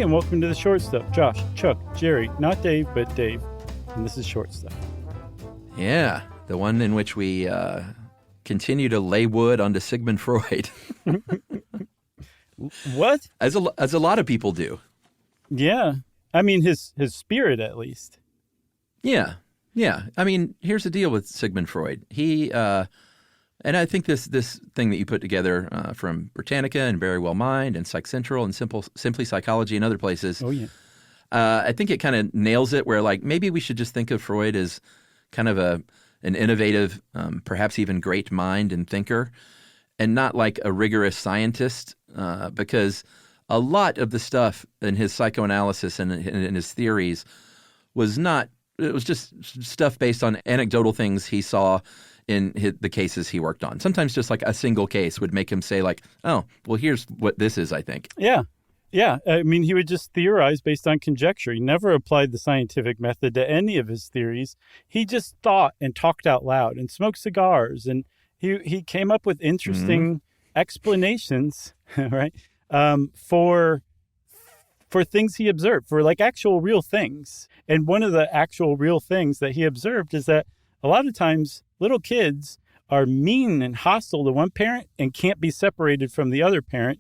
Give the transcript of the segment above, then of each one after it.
and welcome to the Short Stuff. Josh, Chuck, Jerry, not Dave, but Dave. And this is Short Stuff. Yeah, the one in which we continue to lay wood onto Sigmund Freud. What? As a lot of people do. Yeah. I mean, his spirit, at least. Yeah. I mean, here's the deal with Sigmund Freud. He, and I think this thing that you put together from Britannica and Very Well Mind and Psych Central and Simply Psychology and other places. Oh, yeah. I think it kind of nails it where, like, maybe we should just think of Freud as kind of an innovative, perhaps even great mind and thinker, and not like a rigorous scientist, because a lot of the stuff in his psychoanalysis and in his theories was just stuff based on anecdotal things he saw in the cases he worked on. Sometimes just like a single case would make him say like, oh, well, here's what this is, I think. Yeah. I mean, he would just theorize based on conjecture. He never applied the scientific method to any of his theories. He just thought and talked out loud and smoked cigars. And he came up with interesting explanations, right, for things he observed, for like actual real things. And one of the actual real things that he observed is that a lot of times little kids are mean and hostile to one parent and can't be separated from the other parent.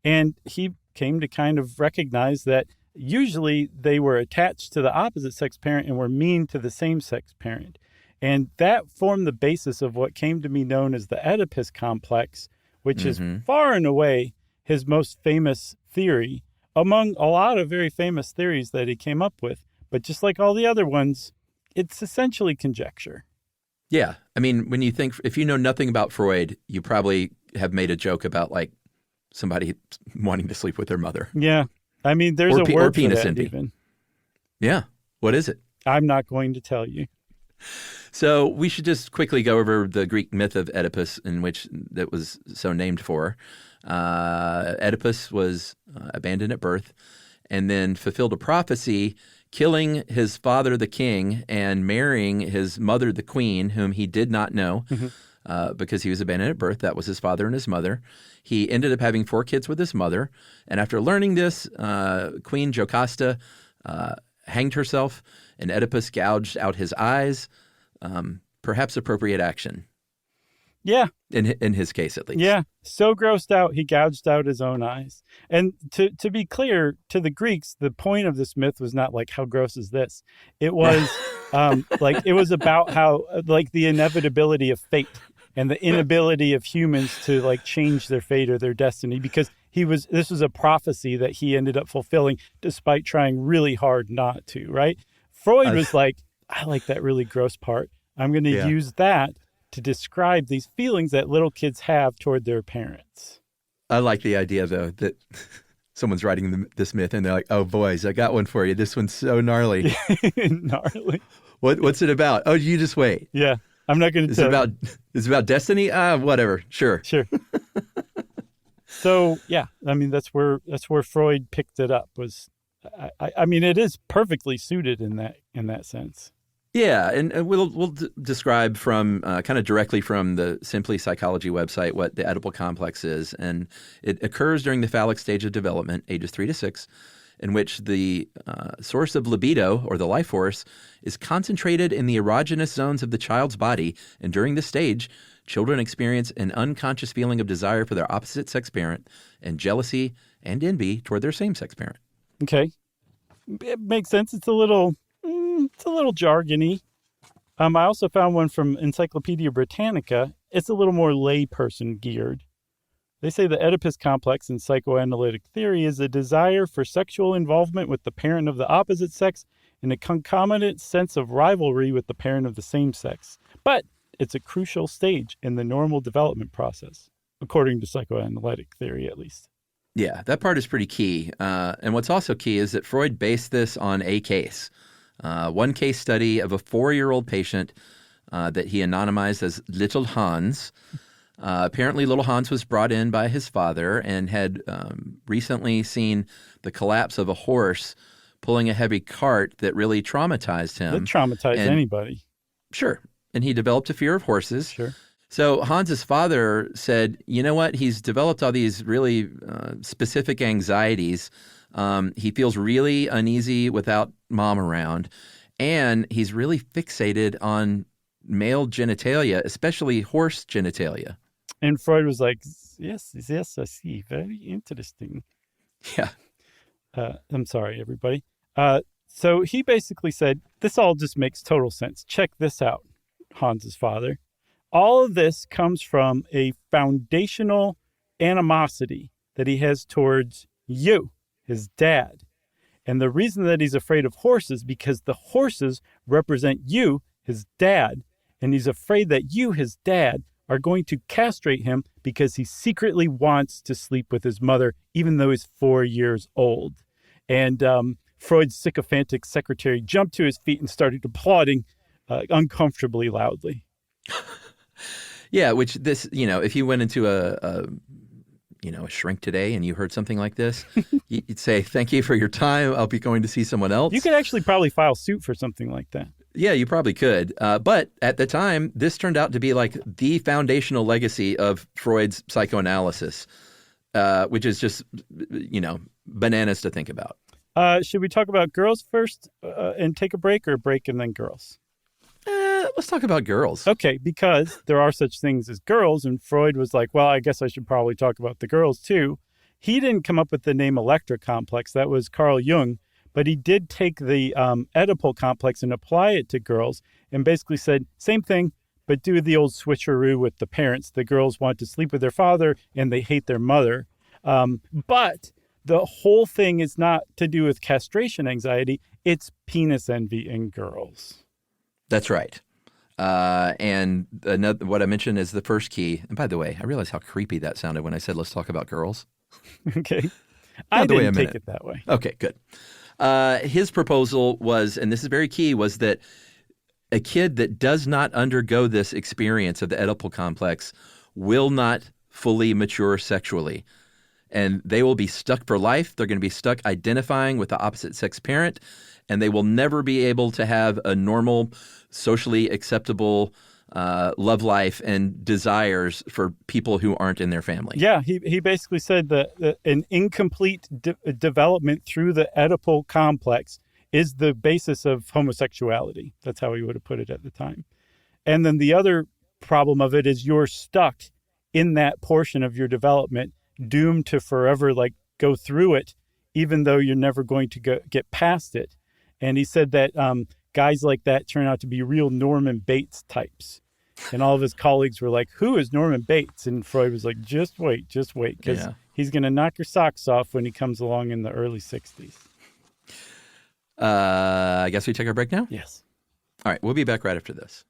And he came to kind of recognize that usually they were attached to the opposite sex parent and were mean to the same sex parent. And that formed the basis of what came to be known as the Oedipus complex, which is far and away his most famous theory among a lot of very famous theories that he came up with. But just like all the other ones, it's essentially conjecture. Yeah. I mean, when you think, if you know nothing about Freud, you probably have made a joke about like somebody wanting to sleep with their mother. Yeah. I mean, there's a word for that envy. even. Yeah. What is it? I'm not going to tell you. So we should just quickly go over the Greek myth of Oedipus, in which that was so named for. Oedipus was abandoned at birth and then fulfilled a prophecy, killing his father, the king, and marrying his mother, the queen, whom he did not know because he was abandoned at birth. That was his father and his mother. He ended up having 4 kids with his mother. And after learning this, Queen Jocasta hanged herself, and Oedipus gouged out his eyes. Perhaps appropriate action. Yeah. In his case, at least. Yeah. So grossed out, he gouged out his own eyes. And to be clear, to the Greeks, the point of this myth was not like, how gross is this? It was like, it was about how, like, the inevitability of fate and the inability of humans to like change their fate or their destiny, because this was a prophecy that he ended up fulfilling despite trying really hard not to, right? Freud was like, I like that really gross part. I'm going to use that to describe these feelings that little kids have toward their parents. I like the idea, though, that someone's writing this myth and they're like, oh, boys, I got one for you. This one's so gnarly. Gnarly. What's it about? Oh, you just wait. Yeah. I'm not going to tell you. It's about destiny? Whatever. Sure. So, yeah, I mean, that's where Freud picked it up. I mean, it is perfectly suited in that sense. Yeah, and we'll describe from kind of directly from the Simply Psychology website what the Oedipal complex is. And it occurs during the phallic stage of development, ages 3 to 6, in which the source of libido, or the life force, is concentrated in the erogenous zones of the child's body. And during this stage, children experience an unconscious feeling of desire for their opposite sex parent and jealousy and envy toward their same-sex parent. Okay. It makes sense. It's a little jargony. I also found one from Encyclopedia Britannica. It's a little more layperson geared. They say the Oedipus complex in psychoanalytic theory is a desire for sexual involvement with the parent of the opposite sex and a concomitant sense of rivalry with the parent of the same sex. But it's a crucial stage in the normal development process, according to psychoanalytic theory, at least. Yeah, that part is pretty key. And what's also key is that Freud based this on a case. One case study of a 4-year-old patient that he anonymized as Little Hans. Apparently, Little Hans was brought in by his father and had recently seen the collapse of a horse pulling a heavy cart that really traumatized him. That traumatized anybody. Sure. And he developed a fear of horses. Sure. So Hans's father said, you know what? He's developed all these really specific anxieties. He feels really uneasy without mom around. And he's really fixated on male genitalia, especially horse genitalia. And Freud was like, yes, I see. Very interesting. Yeah. I'm sorry, everybody. So he basically said, this all just makes total sense. Check this out, Hans's father. All of this comes from a foundational animosity that he has towards you, his dad. And the reason that he's afraid of horses, because the horses represent you, his dad. And he's afraid that you, his dad, are going to castrate him because he secretly wants to sleep with his mother, even though he's 4 years old. And Freud's sycophantic secretary jumped to his feet and started applauding uncomfortably loudly. Yeah, which this, if you went into a shrink today and you heard something like this, you'd say, thank you for your time. I'll be going to see someone else. You could actually probably file suit for something like that. Yeah, you probably could. But at the time, this turned out to be like the foundational legacy of Freud's psychoanalysis, which is just, bananas to think about. Should we talk about girls first and take a break, or a break and then girls? Let's talk about girls. Okay, because there are such things as girls, and Freud was like, well, I guess I should probably talk about the girls too. He didn't come up with the name Electra complex. That was Carl Jung, but he did take the Oedipal complex and apply it to girls and basically said, same thing, but do the old switcheroo with the parents. The girls want to sleep with their father and they hate their mother. But the whole thing is not to do with castration anxiety. It's penis envy in girls. That's right. And what I mentioned is the first key. And by the way, I realize how creepy that sounded when I said, let's talk about girls. Okay. I didn't take it that way. Okay, good. His proposal was, and this is very key, was that a kid that does not undergo this experience of the Oedipal complex will not fully mature sexually. And they will be stuck for life. They're going to be stuck identifying with the opposite sex parent, and they will never be able to have a normal, socially acceptable love life and desires for people who aren't in their family. Yeah, he basically said that an incomplete development through the Oedipal complex is the basis of homosexuality. That's how he would have put it at the time. And then the other problem of it is you're stuck in that portion of your development, doomed to forever go through it, even though you're never going to get past it. And he said that guys like that turn out to be real Norman Bates types. And all of his colleagues were like, who is Norman Bates? And Freud was like, just wait, because he's going to knock your socks off when he comes along in the early 60s. I guess we take our break now? Yes. All right, we'll be back right after this.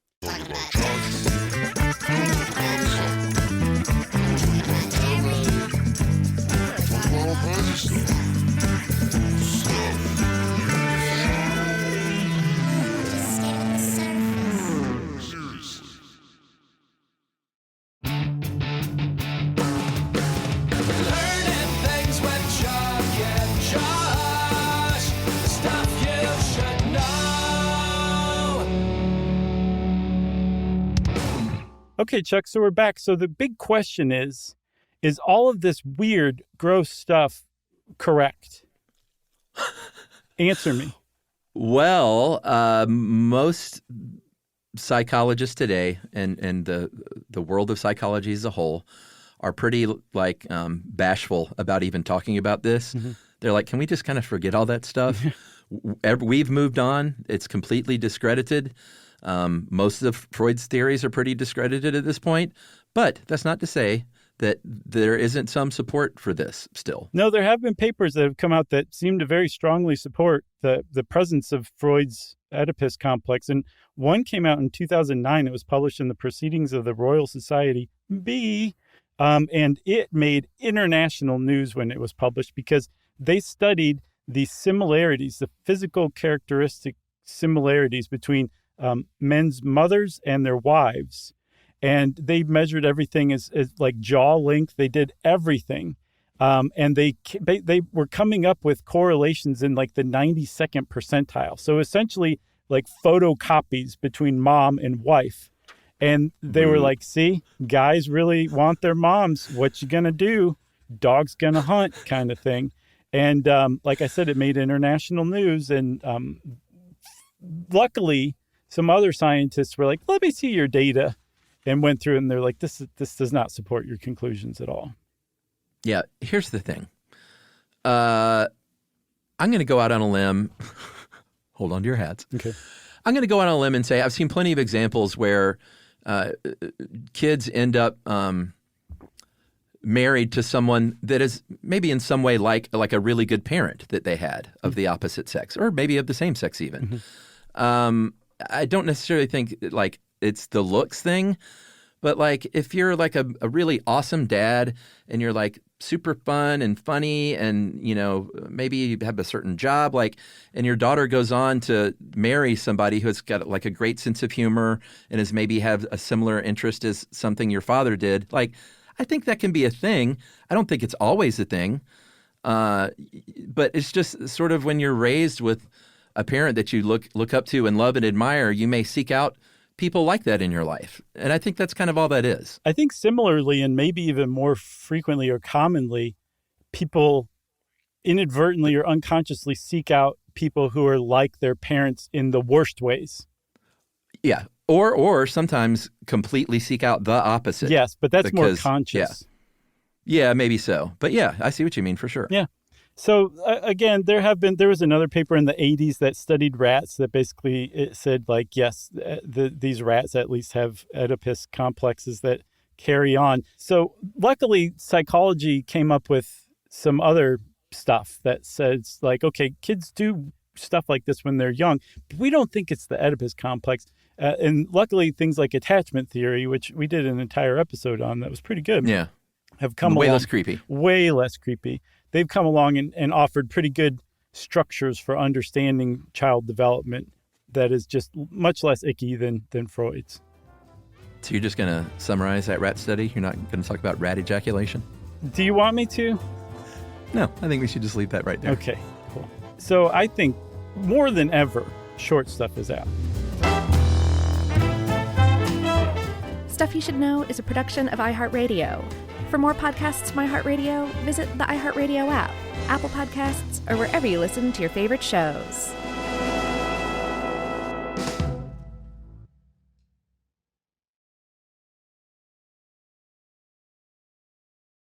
Okay, Chuck, so we're back. So the big question is all of this weird, gross stuff correct? Answer me. Well, most psychologists today and the world of psychology as a whole are pretty bashful about even talking about this. Mm-hmm. They're like, can we just kind of forget all that stuff? We've moved on. It's completely discredited. Most of Freud's theories are pretty discredited at this point, but that's not to say that there isn't some support for this still. No, there have been papers that have come out that seem to very strongly support the presence of Freud's Oedipus complex. And one came out in 2009. It was published in the Proceedings of the Royal Society B. And it made international news when it was published because they studied the similarities, the physical characteristic similarities between men's mothers and their wives. And they measured everything as like jaw length. They did everything. And they were coming up with correlations in like the 92nd percentile. So essentially like photocopies between mom and wife. And they were like, see, guys really want their moms. What you gonna do? Dog's gonna hunt kind of thing. And like I said, it made international news. And luckily, some other scientists were like, let me see your data, and went through it, and they're like, this does not support your conclusions at all. Yeah, here's the thing. I'm going to go out on a limb. Hold on to your hats. Okay. I'm going to go out on a limb and say I've seen plenty of examples where kids end up married to someone that is maybe in some way like a really good parent that they had of the opposite sex, or maybe of the same sex even. Mm-hmm. I don't necessarily think like it's the looks thing, but like if you're like a really awesome dad and you're like super fun and funny and, you know, maybe you have a certain job, like, and your daughter goes on to marry somebody who's got like a great sense of humor and is maybe have a similar interest as something your father did, like, I think that can be a thing. I don't think it's always a thing. But it's just sort of when you're raised with a parent that you look up to and love and admire, you may seek out people like that in your life. And I think that's kind of all that is. I think similarly, and maybe even more frequently or commonly, people inadvertently or unconsciously seek out people who are like their parents in the worst ways. Yeah. Or sometimes completely seek out the opposite. Yes, but that's more conscious. Yeah, maybe so. But yeah, I see what you mean for sure. Yeah. So again, there was another paper in the 80s that studied rats that basically it said like, yes, these rats at least have Oedipus complexes that carry on. So luckily, psychology came up with some other stuff that says like, okay, kids do stuff like this when they're young, but we don't think it's the Oedipus complex. And luckily, things like attachment theory, which we did an entire episode on that was pretty good, have come way along. less creepy. Way less creepy. They've come along and offered pretty good structures for understanding child development that is just much less icky than Freud's. So you're just going to summarize that rat study? You're not going to talk about rat ejaculation? Do you want me to? No, I think we should just leave that right there. Okay, cool. So I think more than ever, short stuff is out. Stuff You Should Know is a production of iHeartRadio. For more podcasts from iHeartRadio, visit the iHeartRadio app, Apple Podcasts, or wherever you listen to your favorite shows.